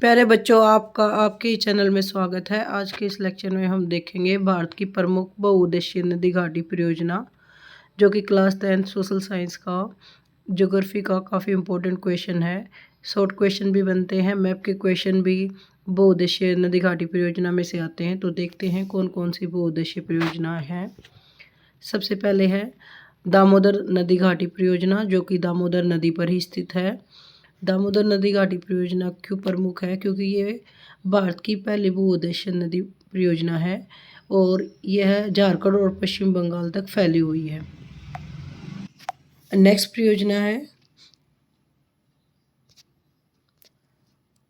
प्यारे बच्चों, आपका आपके ही चैनल में स्वागत है। आज के इस लेक्चर में हम देखेंगे भारत की प्रमुख बहुउद्देशीय नदी घाटी परियोजना, जो कि क्लास 10 सोशल साइंस का ज्योग्राफी का काफ़ी इम्पोर्टेंट क्वेश्चन है। शॉर्ट क्वेश्चन भी बनते हैं, मैप के क्वेश्चन भी बहुउद्देशीय नदी घाटी परियोजना में से आते हैं। तो देखते हैं कौन कौन सी बहुउद्देशीय परियोजना है। सबसे पहले है दामोदर नदी घाटी परियोजना, जो कि दामोदर नदी पर ही स्थित है। दामोदर नदी घाटी परियोजना क्यों प्रमुख है? क्योंकि ये भारत की पहली बहुउद्देशीय नदी परियोजना है और यह झारखंड और पश्चिम बंगाल तक फैली हुई है। नेक्स्ट परियोजना है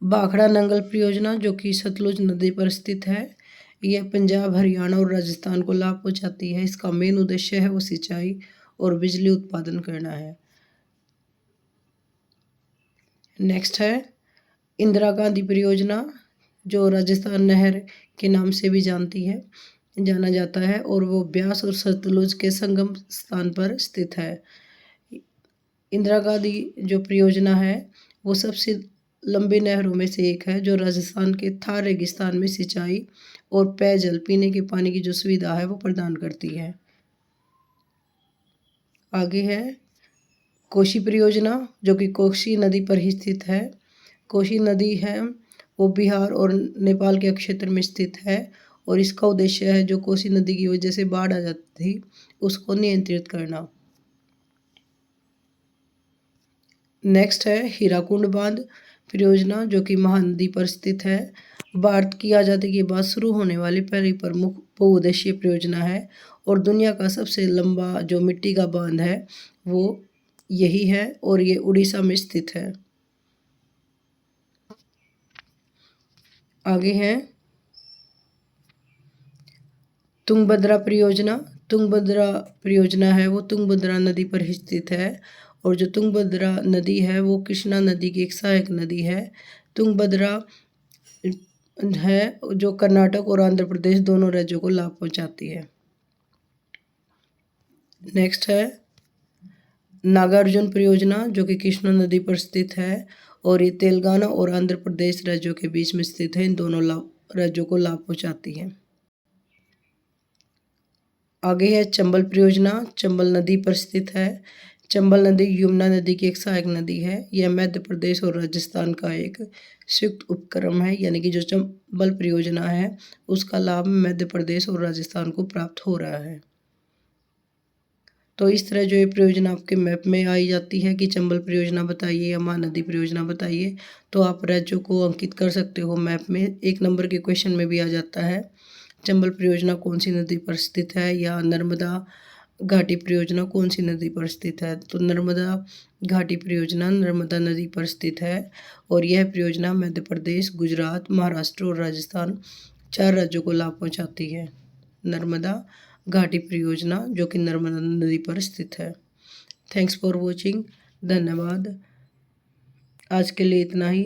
भाखड़ा नंगल परियोजना, जो कि सतलुज नदी पर स्थित है। यह पंजाब, हरियाणा और राजस्थान को लाभ पहुंचाती है। इसका मेन उद्देश्य है वो सिंचाई और बिजली उत्पादन करना है। नेक्स्ट है इंदिरा गांधी परियोजना, जो राजस्थान नहर के नाम से भी जाना जाता है और वो ब्यास और सतलुज के संगम स्थान पर स्थित है। इंदिरा गांधी जो परियोजना है वो सबसे लंबी नहरों में से एक है, जो राजस्थान के थार रेगिस्तान में सिंचाई और पेयजल पीने के पानी की जो सुविधा है वो प्रदान करती है। आगे है कोसी परियोजना, जो कि कोसी नदी पर ही स्थित है। कोसी नदी है वो बिहार और नेपाल के क्षेत्र में स्थित है और इसका उद्देश्य है जो कोसी नदी की वजह से बाढ़ आ जाती थी उसको नियंत्रित करना। नेक्स्ट है हीराकुंड बांध परियोजना, जो कि महानदी पर स्थित है। भारत की आज़ादी के बाद शुरू होने वाली पहली प्रमुख बहुउद्देशीय परियोजना है और दुनिया का सबसे लंबा जो मिट्टी का बांध है वो यही है और ये उड़ीसा में स्थित है। आगे है तुंगभद्रा परियोजना। तुंगभद्रा परियोजना है वो तुंगभद्रा नदी पर ही स्थित है और जो तुंगभद्रा नदी है वो कृष्णा नदी की एक सहायक नदी है। तुंगभद्रा है जो कर्नाटक और आंध्र प्रदेश दोनों राज्यों को लाभ पहुंचाती है। नेक्स्ट है नागार्जुन परियोजना, जो कि कृष्णा नदी पर स्थित है और ये तेलंगाना और आंध्र प्रदेश राज्यों के बीच में स्थित है। इन दोनों राज्यों को लाभ पहुंचाती है। आगे है चंबल परियोजना, चंबल नदी पर स्थित है। चंबल नदी यमुना नदी की एक सहायक नदी है। यह मध्य प्रदेश और राजस्थान का एक संयुक्त उपक्रम है, यानी कि जो चंबल परियोजना है उसका लाभ मध्य प्रदेश और राजस्थान को प्राप्त हो रहा है। तो इस तरह जो ये परियोजना आपके मैप में आई जाती है कि चंबल परियोजना बताइए या महानदी परियोजना बताइए, तो आप राज्यों को अंकित कर सकते हो मैप में। 1 नंबर के क्वेश्चन में भी आ जाता है चंबल परियोजना कौन सी नदी पर स्थित है या नर्मदा घाटी परियोजना कौन सी नदी पर स्थित है। तो नर्मदा घाटी परियोजना नर्मदा नदी पर स्थित है और यह परियोजना मध्य प्रदेश, गुजरात, महाराष्ट्र और राजस्थान 4 राज्यों को लाभ पहुंचाती है। नर्मदा घाटी परियोजना जो कि नर्मदा नदी पर स्थित है। Thanks for watching. धन्यवाद। आज के लिए इतना ही।